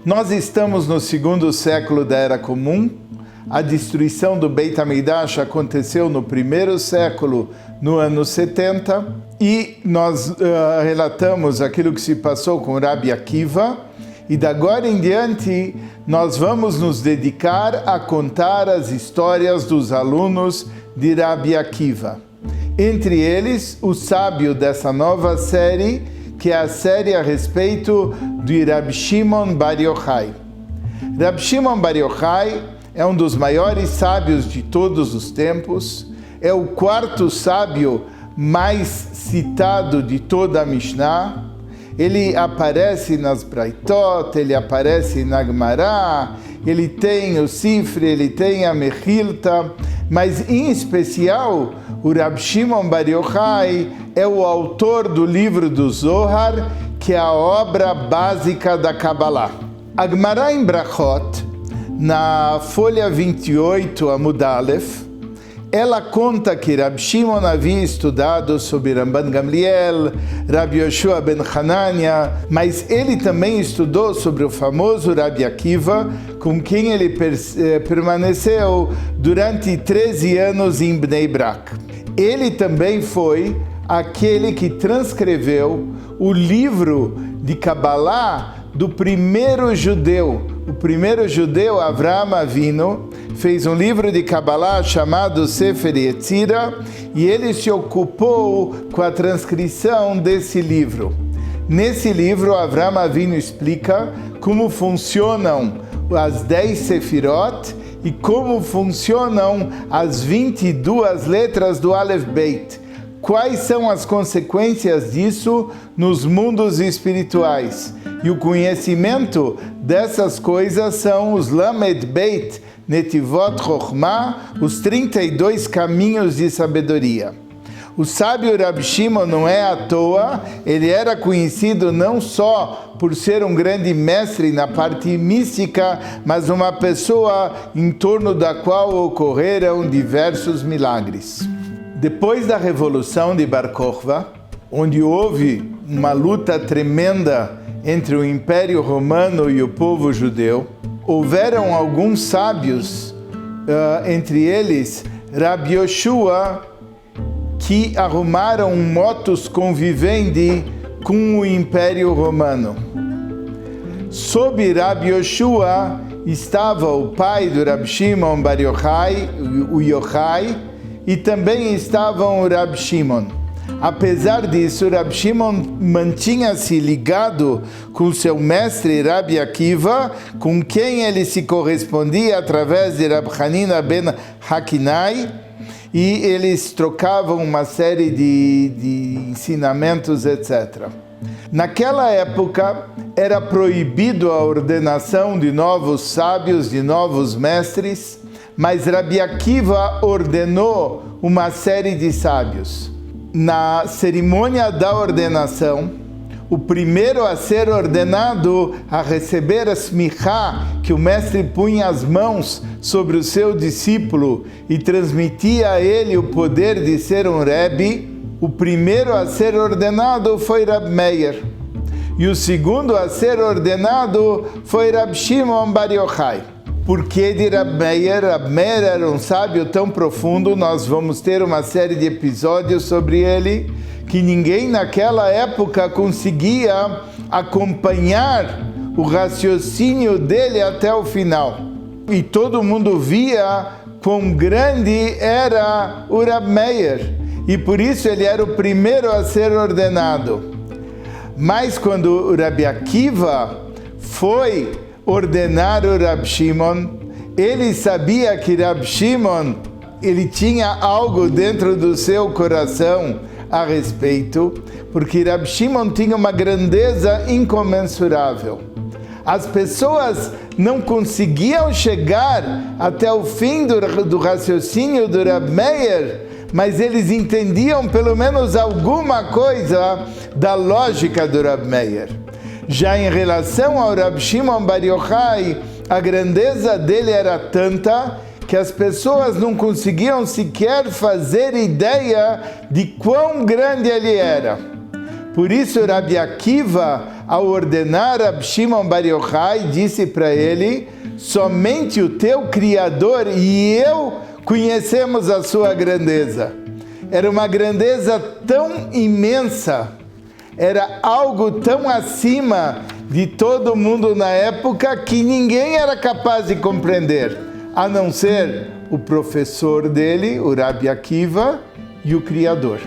Nós estamos no segundo século da Era Comum. A destruição do Beit HaMikdash aconteceu no primeiro século, no ano 70, e nós relatamos aquilo que se passou com Rabi Akiva, e da agora em diante nós vamos nos dedicar a contar as histórias dos alunos de Rabi Akiva. Entre eles, o sábio dessa nova série, que é a série a respeito de Rabbi Shimon Bar Yochai. Rabbi Shimon Bar Yochai é um dos maiores sábios de todos os tempos, é o quarto sábio mais citado de toda a Mishnah. Ele aparece nas Braitot, ele aparece na Gemara, ele tem o Sifre, ele tem a Mechilta, mas em especial o Rabbi Shimon Bar Yochai é o autor do livro do Zohar, que é a obra básica da Kabbalah. A Gemara em Brachot, na folha 28, Amud Aleph, ela conta que Rabbi Shimon havia estudado sobre Ramban Gamliel, Rabbi Yoshua ben Hanania, mas ele também estudou sobre o famoso Rabbi Akiva, com quem ele permaneceu durante 13 anos em Bnei Brak. Ele também foi aquele que transcreveu o livro de Kabbalah do primeiro judeu. O primeiro judeu, Avraham Avinu, fez um livro de Kabbalah chamado Sefer Yetzirah, e ele se ocupou com a transcrição desse livro. Nesse livro, Avraham Avinu explica como funcionam as 10 Sefirot e como funcionam as 22 letras do Aleph Beit. Quais são as consequências disso nos mundos espirituais? E o conhecimento dessas coisas são os Lamed Beit, Netivot Chokhmah, os 32 caminhos de sabedoria. O sábio Rabbi Shimon não é à toa, ele era conhecido não só por ser um grande mestre na parte mística, mas uma pessoa em torno da qual ocorreram diversos milagres. Depois da Revolução de Bar Kokhba, onde houve uma luta tremenda entre o Império Romano e o povo judeu, houveram alguns sábios, entre eles Rabbi Yoshua, que arrumaram um modus convivendi com o Império Romano. Sob Rabbi Yoshua estava o pai do Rabbi Shimon Bar Yochai, o Yochai, e também estavam o Rabbi Shimon. Apesar disso, Rabbi Shimon mantinha-se ligado com seu mestre Rabbi Akiva, com quem ele se correspondia através de Rabbi Hanina ben Hakinai, e eles trocavam uma série de ensinamentos, etc. Naquela época, era proibido a ordenação de novos sábios, de novos mestres, mas Rabbi Akiva ordenou uma série de sábios. Na cerimônia da ordenação, o primeiro a ser ordenado a receber a smichá, que o mestre punha as mãos sobre o seu discípulo e transmitia a ele o poder de ser um Rebbe, o primeiro a ser ordenado foi Rab Meir. E o segundo a ser ordenado foi Rab Shimon Bar Yochai. Por que de Rab Meir? Rab Meir era um sábio tão profundo, nós vamos ter uma série de episódios sobre ele, que ninguém naquela época conseguia acompanhar o raciocínio dele até o final. E todo mundo via quão grande era o Rab Meir, e por isso ele era o primeiro a ser ordenado. Mas quando o Rabbi Akiva foi ordenar o Rabbi Shimon, ele sabia que Rabbi Shimon ele tinha algo dentro do seu coração a respeito, porque Rabbi Shimon tinha uma grandeza incomensurável. As pessoas não conseguiam chegar até o fim do raciocínio do Rab Meir, mas eles entendiam pelo menos alguma coisa da lógica do Rab Meir. Já em relação ao Rabbi Shimon Bar Yochai, a grandeza dele era tanta que as pessoas não conseguiam sequer fazer ideia de quão grande ele era. Por isso Rabbi Akiva ao ordenar Rab Shimon Bar Yochai, disse para ele: somente o teu Criador e eu conhecemos a sua grandeza. Era uma grandeza tão imensa, era algo tão acima de todo mundo na época que ninguém era capaz de compreender, a não ser o professor dele, o Rabi Akiva, e o Criador.